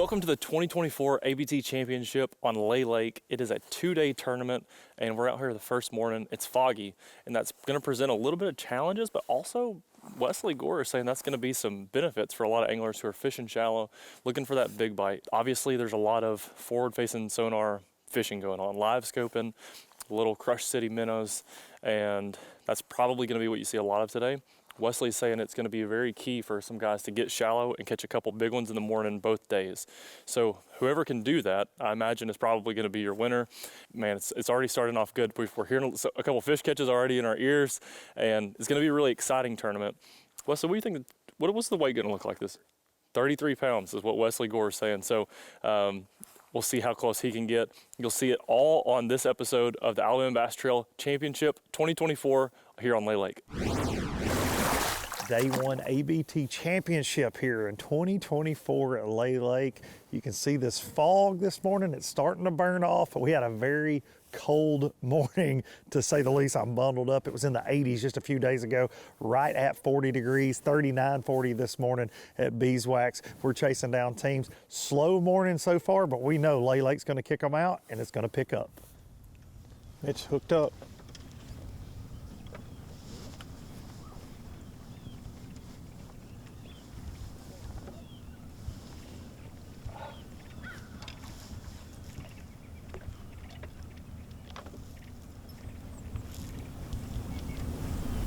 Welcome to the 2024 ABT Championship on Lay Lake. It is a 2-day tournament, and we're out here the first morning. It's foggy, and that's going to present a little bit of challenges, but also Wesley Gore is saying that's going to be some benefits for a lot of anglers who are fishing shallow, looking for that big bite. Obviously, there's a lot of forward-facing sonar fishing going on, live scoping, little Crush City minnows, and that's probably going to be what you see a lot of today. Wesley's saying it's going to be very key for some guys to get shallow and catch a couple big ones in the morning both days. So whoever can do that, I imagine, is probably going to be your winner. Man, it's already starting off good. We're hearing a couple fish catches already in our ears, and it's going to be a really exciting tournament. Wesley, what do you think? What's the weight going to look like this? 33 pounds is what Wesley Gore is saying. So we'll see how close he can get. You'll see it all on this episode of the Alabama Bass Trail Championship 2024 here on Lay Lake. Day one ABT Championship here in 2024 at Lay Lake. You can see this fog this morning. It's starting to burn off. We had a very cold morning, to say the least. I'm bundled up. It was in the 80s just a few days ago, right at 40 degrees, 39, 40 this morning at Beeswax. We're chasing down teams. Slow morning so far, but we know Lay Lake's going to kick them out, and it's going to pick up. Mitch hooked up.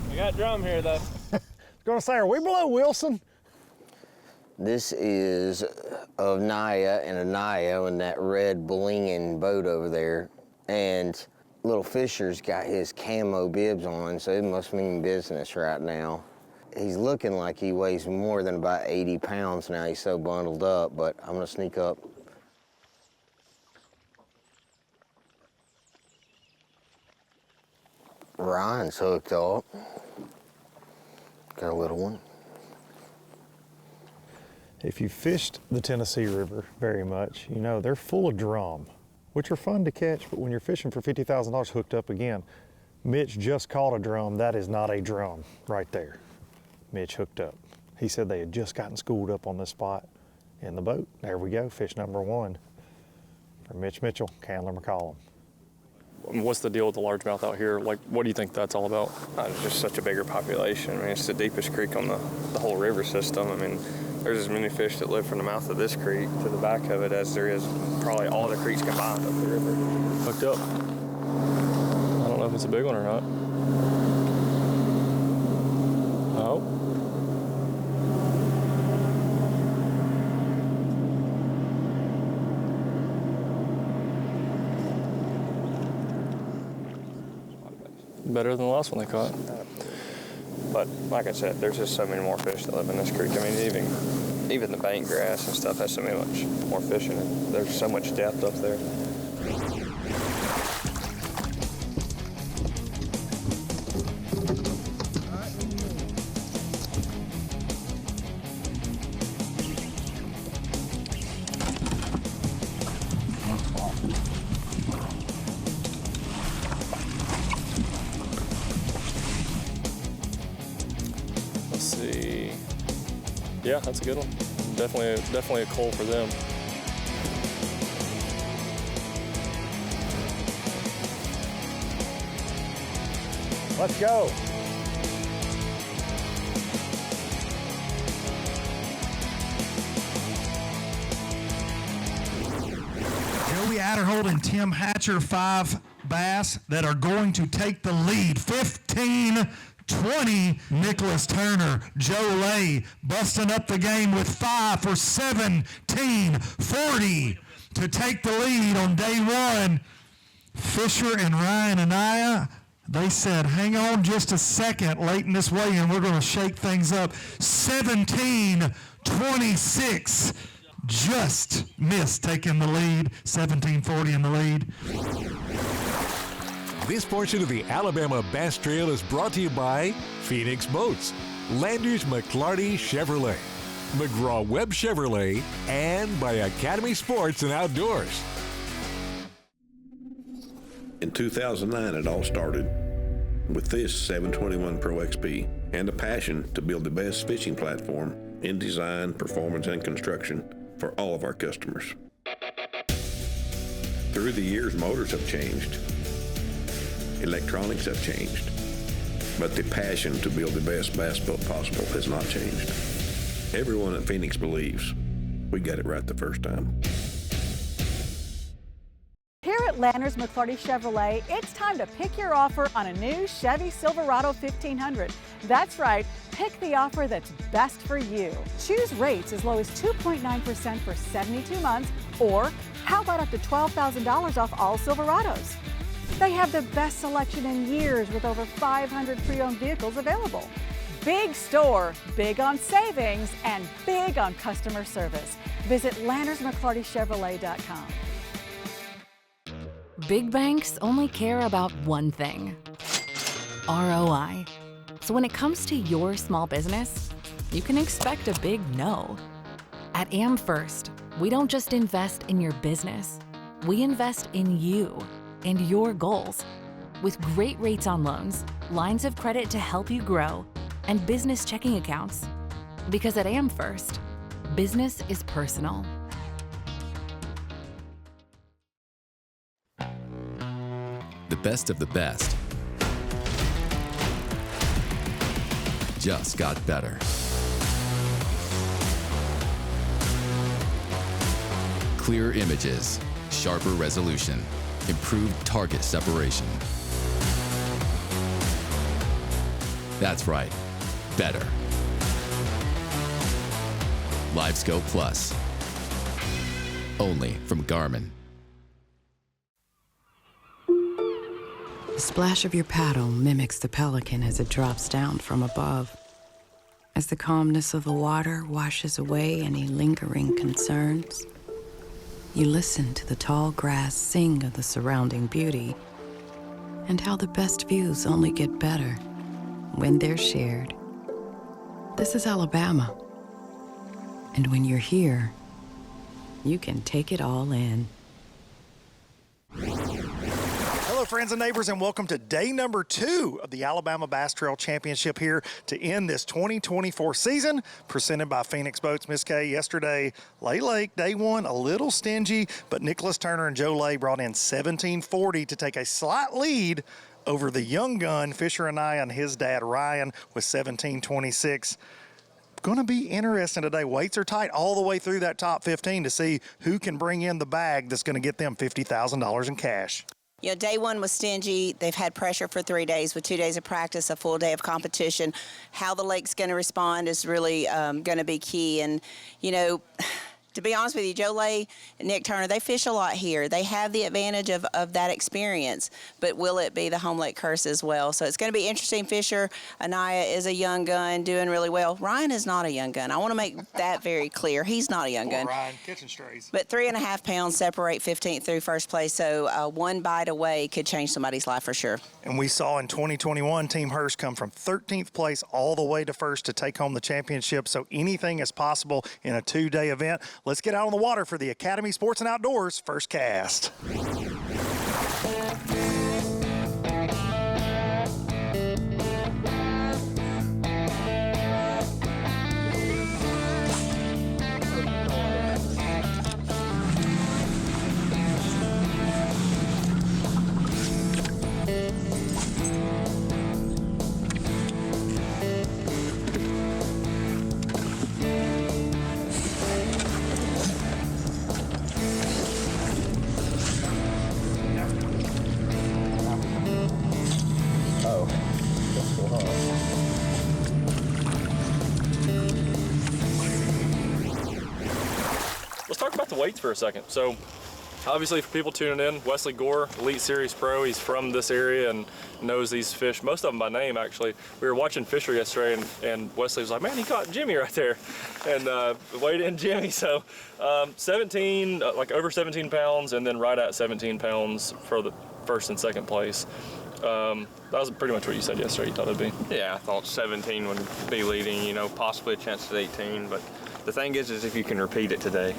We got drum here though. I was gonna say, are we below Wilson? This is of Naya and Anaya and that red blinging boat over there. And little Fisher's got his camo bibs on, so it must mean business right now. He's looking like he weighs more than about 80 pounds now. He's so bundled up, but I'm gonna sneak up. Ryan's hooked up. Got a little one. If you fished the Tennessee River very much, you know they're full of drum, which are fun to catch, but when you're fishing for $50,000 hooked up again, Mitch just caught a drum. That is not a drum right there. Mitch hooked up. He said they had just gotten schooled up on this spot in the boat. There we go, fish number one for Mitch Mitchell, Candler McCollum. What's the deal with the largemouth out here? Like, what do you think that's all about? It's just such a bigger population. I mean, it's the deepest creek on the whole river system. I mean, there's as many fish that live from the mouth of this creek to the back of it as there is probably all the creeks combined up the river. Hooked up. I don't know if it's a big one or not. Oh. Better than the last one they caught. But like I said, there's just so many more fish that live in this creek. I mean, even the bank grass and stuff has so much more fish in it. There's so much depth up there. Yeah, that's a good one. Definitely a coal for them. Let's go. Joey Adderhold and Tim Hatcher, 5 bass that are going to take the lead. 15-20, Nicholas Turner. Joe Lay busting up the game with 5 for 17-40 to take the lead on day one. Fisher and Ryan Anaya, they said, hang on just a second late in this weigh-in. We're going to shake things up. 17-26, just missed taking the lead. 17-40 in the lead. This portion of the Alabama Bass Trail is brought to you by Phoenix Boats, Landers McClarty Chevrolet, McGraw-Webb Chevrolet, and by Academy Sports and Outdoors. In 2009, it all started with this 721 Pro XP and a passion to build the best fishing platform in design, performance, and construction for all of our customers. Through the years, motors have changed. Electronics have changed. But the passion to build the best bass boat possible has not changed. Everyone at Phoenix believes we got it right the first time. Here at Landers McClarty Chevrolet, it's time to pick your offer on a new Chevy Silverado 1500. That's right, pick the offer that's best for you. Choose rates as low as 2.9% for 72 months, or how about up to $12,000 off all Silverados? They have the best selection in years with over 500 pre-owned vehicles available. Big store, big on savings, and big on customer service. Visit LandersMcClartyChevrolet.com. Big banks only care about one thing, ROI. So when it comes to your small business, you can expect a big no. At AmFirst, we don't just invest in your business, we invest in you and your goals. With great rates on loans, lines of credit to help you grow, and business checking accounts. Because at AmFirst, business is personal. The best of the best just got better. Clearer images, sharper resolution, improved target separation. That's right, better. LiveScope Plus, only from Garmin. The splash of your paddle mimics the pelican as it drops down from above. As the calmness of the water washes away any lingering concerns, you listen to the tall grass sing of the surrounding beauty and how the best views only get better when they're shared. This is Alabama. And when you're here, you can take it all in. Hello, friends and neighbors, and welcome to day number 2 of the Alabama Bass Trail Championship here to end this 2024 season, presented by Phoenix Boats. Miss Kay, yesterday, Lay Lake, day 1, a little stingy, but Nicholas Turner and Joe Lay brought in 1740 to take a slight lead over the young gun, Fisher Anaya, and his dad, Ryan, with 1726. Going to be interesting today. Weights are tight all the way through that top 15 to see who can bring in the bag that's going to get them $50,000 in cash. You know, day 1 was stingy. They've had pressure for 3 days with 2 days of practice, a full day of competition. How the lake's going to respond is really going to be key. And, you know, to be honest with you, Joe Lay and Nick Turner, they fish a lot here. They have the advantage of that experience, but will it be the home lake curse as well? So it's going to be interesting. Fisher Anaya is a young gun doing really well. Ryan is not a young gun. I want to make that very clear. He's not a young gun. Ryan, catching strays. But 3.5 pounds separate 15th through first place, so one bite away could change somebody's life for sure. And we saw in 2021, Team Hurst come from 13th place all the way to first to take home the championship. So anything is possible in a 2-day event. Let's get out on the water for the Academy Sports and Outdoors First Cast. Let's talk about the weights for a second. So obviously for people tuning in, Wesley Gore, Elite Series Pro, he's from this area and knows these fish, most of them by name actually. We were watching Fisher yesterday and Wesley was like, man, he caught Jimmy right there. And weighed in Jimmy, so 17, like over 17 pounds and then right at 17 pounds for the first and second place. That was pretty much what you said yesterday you thought it'd be. Yeah, I thought 17 would be leading, you know, possibly a chance at 18, but the thing is if you can repeat it today.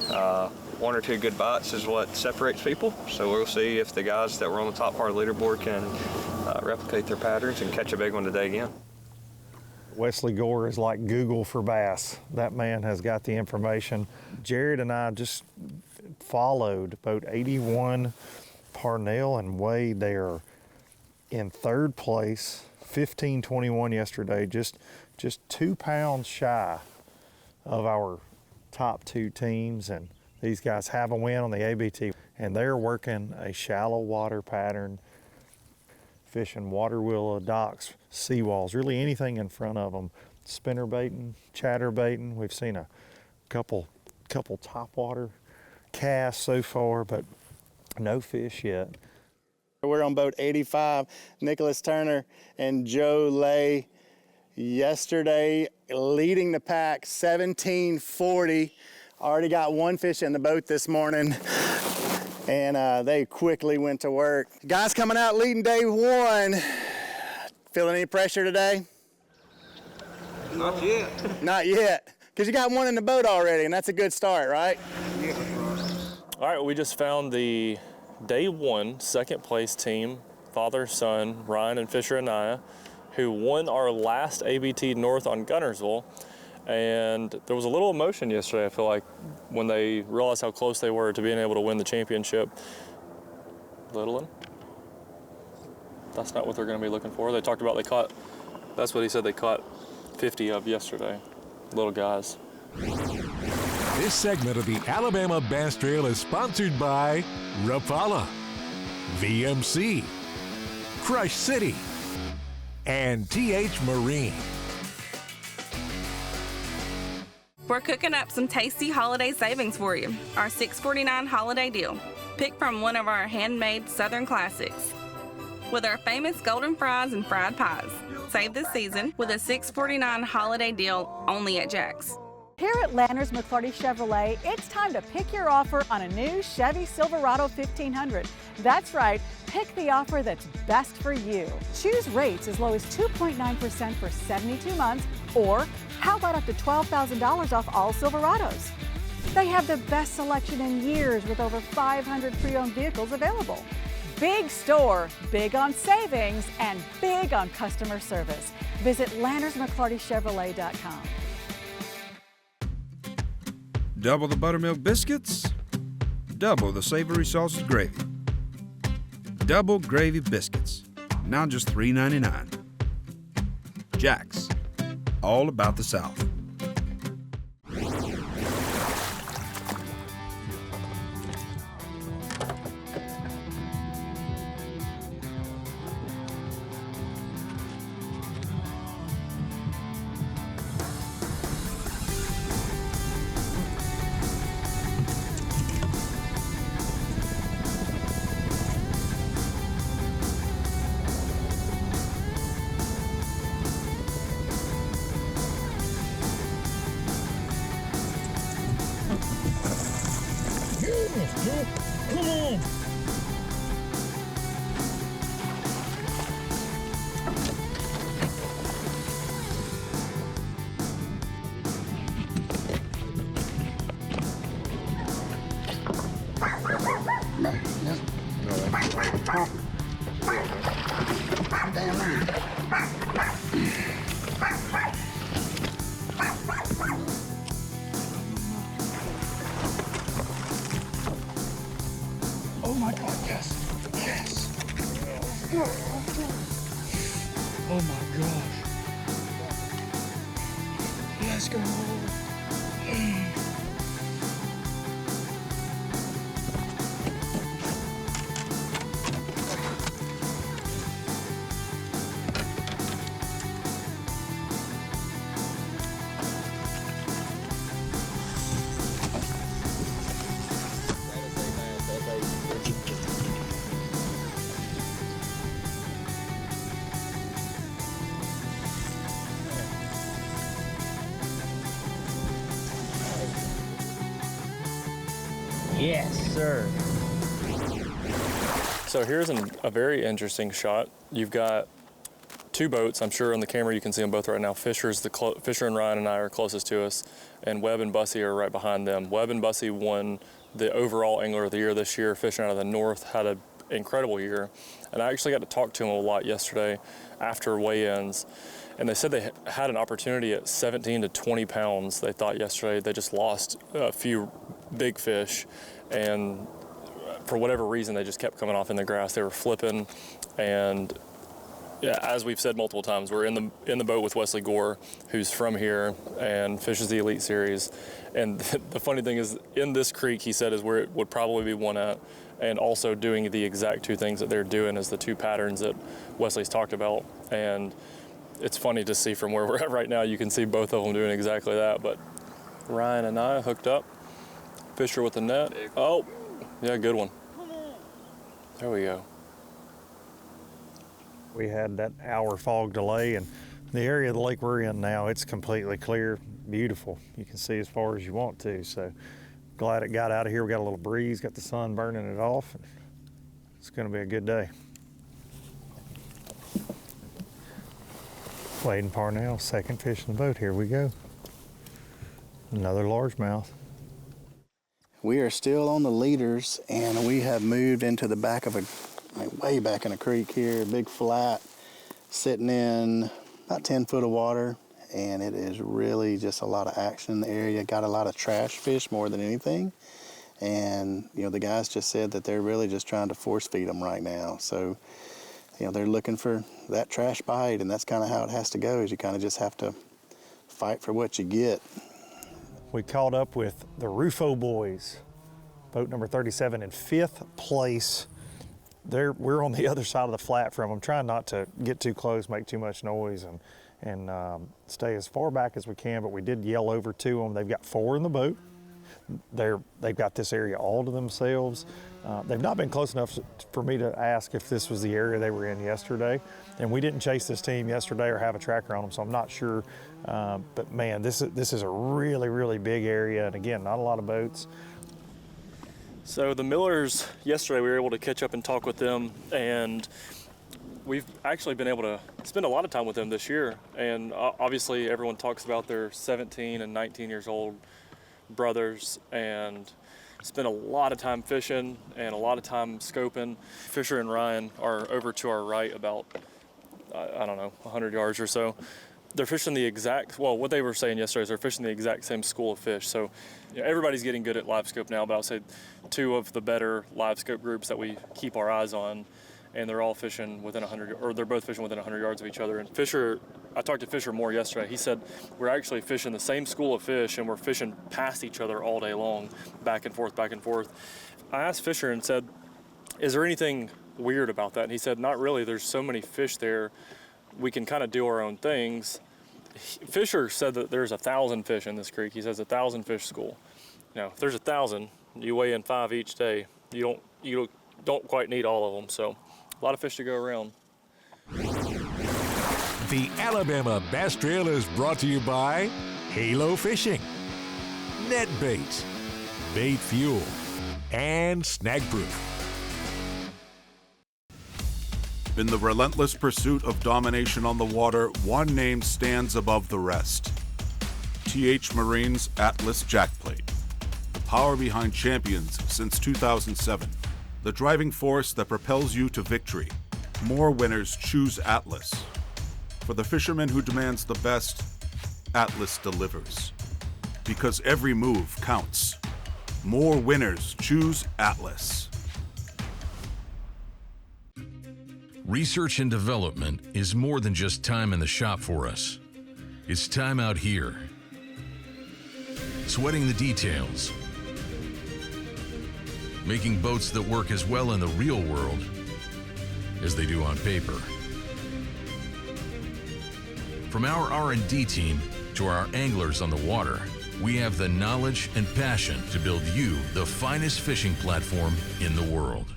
1 or 2 good bites is what separates people, so we'll see if the guys that were on the top part of the leaderboard can replicate their patterns and catch a big one today again. Wesley Gore is like Google for bass. That man has got the information. Jared and I just followed boat 81, Parnell and Wade. They are in third place, 15-21 yesterday, just 2 pounds shy of our top 2 teams. And these guys have a win on the ABT, and they're working a shallow water pattern, fishing water willow, docks, seawalls, really anything in front of them. Spinner baiting, chatter baiting. We've seen a couple topwater casts so far, but no fish yet. We're on boat 85, Nicholas Turner and Joe Lay yesterday leading the pack 17-40. Already got 1 fish in the boat this morning, and they quickly went to work. Guys coming out leading day 1. Feeling any pressure today? Not yet. Not yet, because you got 1 in the boat already, and that's a good start, right? Yeah. All right, we just found the day 1 second place team, father, son, Ryan and Fisher Anaya, who won our last ABT North on Gunnersville. And there was a little emotion yesterday, I feel like, when they realized how close they were to being able to win the championship. Littleton? That's not what they're going to be looking for. They talked about that's what he said they caught 50 of yesterday, little guys. This segment of the Alabama Bass Trail is sponsored by Rapala, VMC, Crush City, and TH Marine. We're cooking up some tasty holiday savings for you. Our $6.49 holiday deal. Pick from one of our handmade Southern classics. With our famous golden fries and fried pies. Save this season with a $6.49 holiday deal only at Jack's. Here at Lanners McClarty Chevrolet, it's time to pick your offer on a new Chevy Silverado 1500. That's right, pick the offer that's best for you. Choose rates as low as 2.9% for 72 months, or how about up to $12,000 off all Silverados? They have the best selection in years with over 500 pre-owned vehicles available. Big store, big on savings, and big on customer service. Visit LannersMcClartyChevrolet.com. Double the buttermilk biscuits, double the savory sausage gravy. Double gravy biscuits, now just $3.99. Jack's, all about the South. Come on. Oh my God, yes. Yes. Oh my gosh. Let's go. Yes, sir. So here's a very interesting shot. You've got two boats. I'm sure on the camera you can see them both right now. Fisher and Ryan and I are closest to us, and Webb and Bussy are right behind them. Webb and Bussy won the overall Angler of the Year this year, fishing out of the north, had incredible year. And I actually got to talk to them a lot yesterday after weigh-ins. And they said they had an opportunity at 17 to 20 pounds. They thought yesterday they just lost a few big fish, and for whatever reason they just kept coming off in the grass. They were flipping, and yeah, as we've said multiple times, we're in the boat with Wesley Gore, who's from here and fishes the Elite Series. And the funny thing is, in this creek, he said, is where it would probably be won at, and also doing the exact two things that they're doing as the two patterns that Wesley's talked about. And it's funny to see from where we're at right now, you can see both of them doing exactly that. But Ryan and I hooked up, Fisher with the net. Oh, yeah, good one. There we go. We had that hour fog delay, and the area of the lake we're in now, it's completely clear, beautiful. You can see as far as you want to. So glad it got out of here. We got a little breeze, got the sun burning it off. It's going to be a good day. Wade and Parnell, second fish in the boat. Here we go. Another largemouth. We are still on the leaders, and we have moved into the back of way back in a creek here, a big flat, sitting in about 10 foot of water, and it is really just a lot of action in the area. Got a lot of trash fish more than anything, and the guys just said that they're really just trying to force feed them right now. So they're looking for that trash bite, and that's kind of how it has to go, is you kind of just have to fight for what you get. We caught up with the Rufo boys, boat number 37 in 5th place. We're on the other side of the flat from them, trying not to get too close, make too much noise, and stay as far back as we can, but we did yell over to them. They've got 4 in the boat. They've got this area all to themselves. They've not been close enough for me to ask if this was the area they were in yesterday, and we didn't chase this team yesterday or have a tracker on them, so I'm not sure. But man, this is a really, really big area, and again, not a lot of boats. So the Millers, yesterday we were able to catch up and talk with them, and we've actually been able to spend a lot of time with them this year. And obviously everyone talks about their 17 and 19 years old brothers, and spent a lot of time fishing and a lot of time scoping. Fisher and Ryan are over to our right about, I don't know, 100 yards or so. They're fishing the exact, well, what they were saying yesterday is they're fishing the exact same school of fish. So everybody's getting good at live scope now, but I'll say 2 of the better live scope groups that we keep our eyes on, and they're all fishing within 100, or they're both fishing within 100 yards of each other. And Fisher, I talked to Fisher more yesterday. He said we're actually fishing the same school of fish, and we're fishing past each other all day long, back and forth, back and forth. I asked Fisher and said, is there anything weird about that? And he said, not really. There's so many fish there, we can kind of do our own things. Fisher said that there's 1,000 fish in this creek. He says 1,000 fish school. Now, if there's 1,000, you weigh in 5 each day. You don't quite need all of them. So a lot of fish to go around. The Alabama Bass Trail is brought to you by Halo Fishing, Net Bait, Bait Fuel, and Snag Proof. In the relentless pursuit of domination on the water, one name stands above the rest. TH Marine's Atlas Jackplate. The power behind champions since 2007. The driving force that propels you to victory. More winners choose Atlas. For the fisherman who demands the best, Atlas delivers. Because every move counts. More winners choose Atlas. Research and development is more than just time in the shop for us. It's time out here. Sweating the details. Making boats that work as well in the real world as they do on paper. From our R&D team to our anglers on the water, we have the knowledge and passion to build you the finest fishing platform in the world.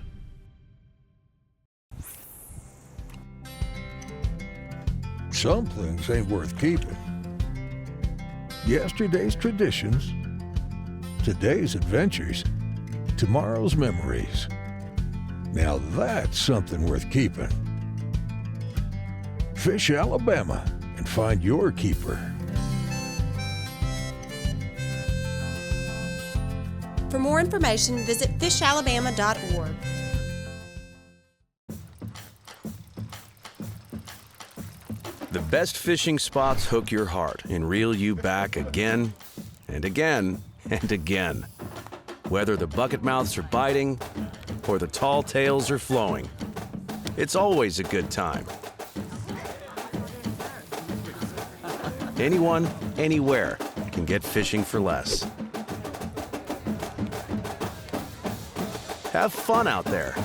Some things ain't worth keeping. Yesterday's traditions, today's adventures, tomorrow's memories. Now that's something worth keeping. Fish Alabama and find your keeper. For more information, visit fishalabama.org. The best fishing spots hook your heart and reel you back again and again and again. Whether the bucket mouths are biting or the tall tails are flowing, it's always a good time. Anyone, anywhere can get fishing for less. Have fun out there.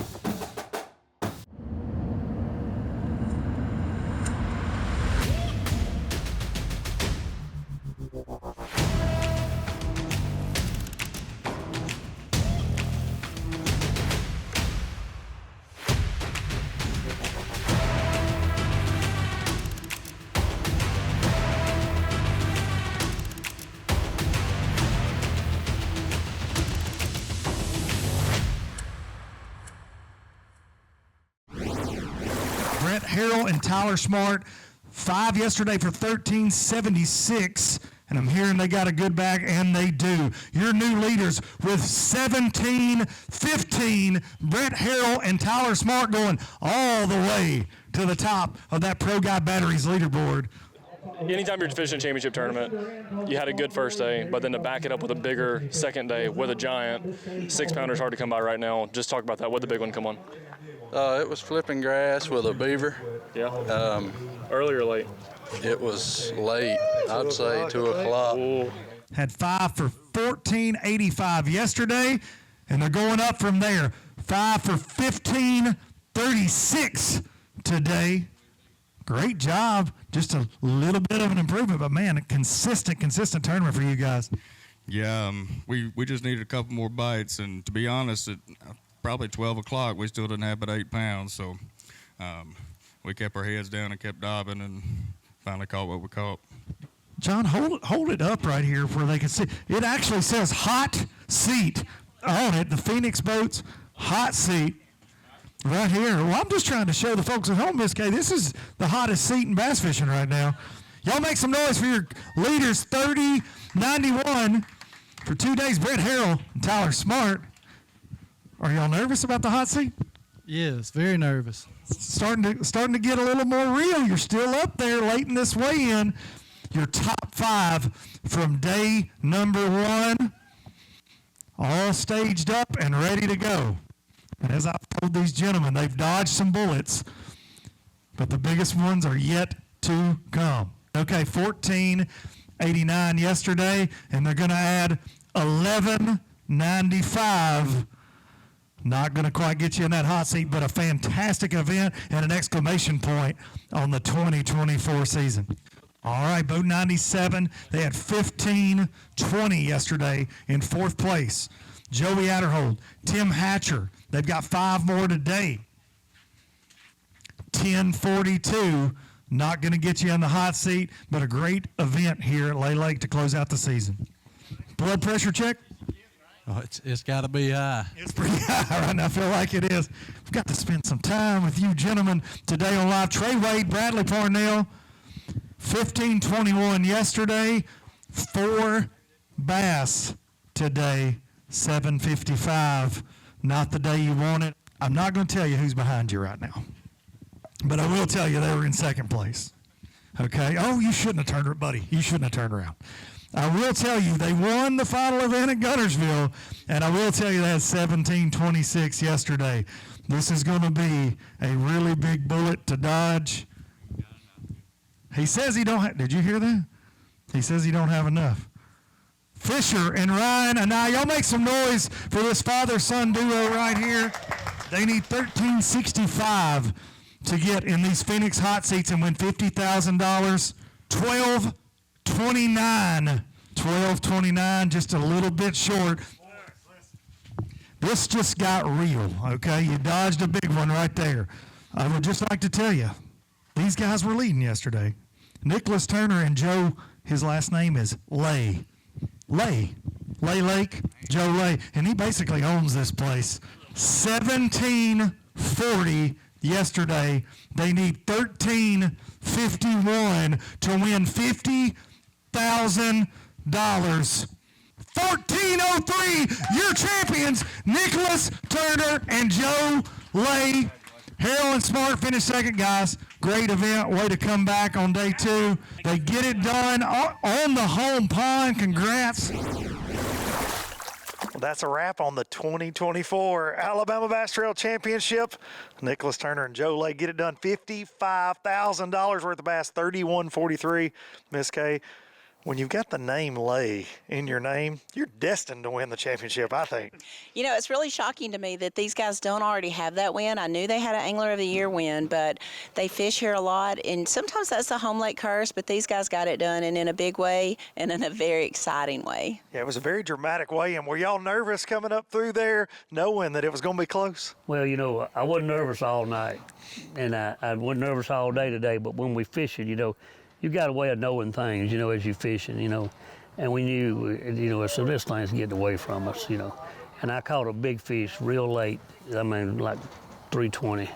Brett Harrell and Tyler Smart, 5 yesterday for 1376. And I'm hearing they got a good bag, and they do. Your new leaders with 17-15. Brett Harrell and Tyler Smart going all the way to the top of that Pro Guy Batteries leaderboard. Anytime you're fishing a championship tournament, you had a good first day, but then to back it up with a bigger second day with a giant, 6-pounder is hard to come by right now. Just talk about that. What did the big one come on? It was flipping grass with a beaver. Yeah. Early or late? It was late. I'd say 2 o'clock. Ooh. Had 5 for 1485 yesterday, and they're going up from there. 5 for 1536 today. Great job. Just a little bit of an improvement, but man, a consistent tournament for you guys. Yeah, we just needed a couple more bites, and to be honest, at probably 12 o'clock, we still didn't have but 8 pounds, so we kept our heads down and kept diving and finally caught what we caught. John, hold it up right here where they can see. It actually says hot seat on it, the Phoenix Boats hot seat right here. Well, I'm just trying to show the folks at home, Miss Kay, this is the hottest seat in bass fishing right now. Y'all make some noise for your leaders, 30-91 for 2 days, Brett Harrell and Tyler Smart. Are y'all nervous about the hot seat? Yes, very nervous. Starting to get a little more real. You're still up there late in this weigh-in. Your top 5 from day number 1, all staged up and ready to go. And as I've told these gentlemen, they've dodged some bullets, but the biggest ones are yet to come. Okay, 1489 yesterday, and they're going to add 1195. Not going to quite get you in that hot seat, but a fantastic event and an exclamation point on the 2024 season. All right, boat 97, they had 1520 yesterday in 4th place. Joey Adderhold, Tim Hatcher, they've got 5 more today. 1042, not going to get you in the hot seat, but a great event here at Lay Lake to close out the season. Blood pressure check? Oh, it's got to be high. It's pretty high right now. I feel like it is. We've got to spend some time with you gentlemen today on live. Trey Wade, Bradley Parnell, 1521 yesterday, 4 bass today, 755. Not the day you want it. I'm not going to tell you who's behind you right now, but I will tell you they were in 2nd place. Okay? Oh, you shouldn't have turned around, buddy. You shouldn't have turned around. I will tell you, they won the final event at Guntersville, and I will tell you they had 1726 yesterday. This is going to be a really big bullet to dodge. He says he don't have, did you hear that? He says he don't have enough. Fisher and Ryan, and now y'all make some noise for this father-son duo right here. They need 1365 to get in these Phoenix hot seats and win $50,000. 1229, just a little bit short. This just got real, okay? You dodged a big one right there. I would just like to tell you, these guys were leading yesterday. Nicholas Turner and Joe, his last name is Lay. Lay Lake, Joe Lay, and he basically owns this place. 1740 yesterday. They need 1351 to win $50,000. 1403, your champions, Nicholas Turner and Joe Lay. Harrell and Smart finished second, guys. Great event. Way to come back on day 2. They get it done on the home pond. Congrats. Well, that's a wrap on the 2024 Alabama Bass Trail Championship. Nicholas Turner and Joe Lay get it done. $55,000 worth of bass, 31.43. Miss Kay, when you've got the name Lay in your name, you're destined to win the championship, I think. You know, it's really shocking to me that these guys don't already have that win. I knew they had an Angler of the Year win, but they fish here a lot, and sometimes that's a home lake curse, but these guys got it done, and in a big way and in a very exciting way. Yeah, it was a very dramatic way, and were y'all nervous coming up through there knowing that it was going to be close? Well, you know, I wasn't nervous all night, and I wasn't nervous all day today, but when we fishing, you know, you got a way of knowing things, you know, as you fishing, you know, and we knew, you know, so this thing's getting away from us, you know, and I caught a big fish real late, I mean, like 320,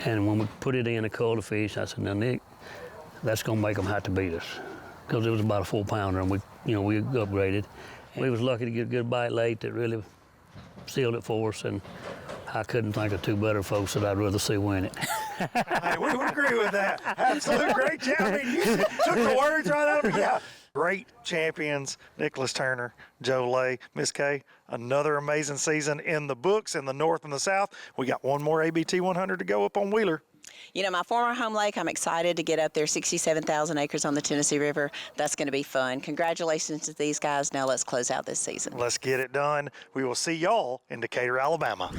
and when we put it in a cull of fish, I said, now, Nick, that's going to make them have to beat us, because it was about a 4-pounder, and we, you know, we upgraded. We was lucky to get a good bite late that really sealed it for us, and I couldn't think of 2 better folks that I'd rather see win it. Hey, we would agree with that. Absolute great champ. I mean, you took the words right out of me. Yeah. Great champions, Nicholas Turner, Joe Lay, Miss Kay. Another amazing season in the books in the North and the South. We got one more ABT 100 to go up on Wheeler. You know, my former home lake, I'm excited to get up there, 67,000 acres on the Tennessee River. That's going to be fun. Congratulations to these guys. Now let's close out this season. Let's get it done. We will see y'all in Decatur, Alabama.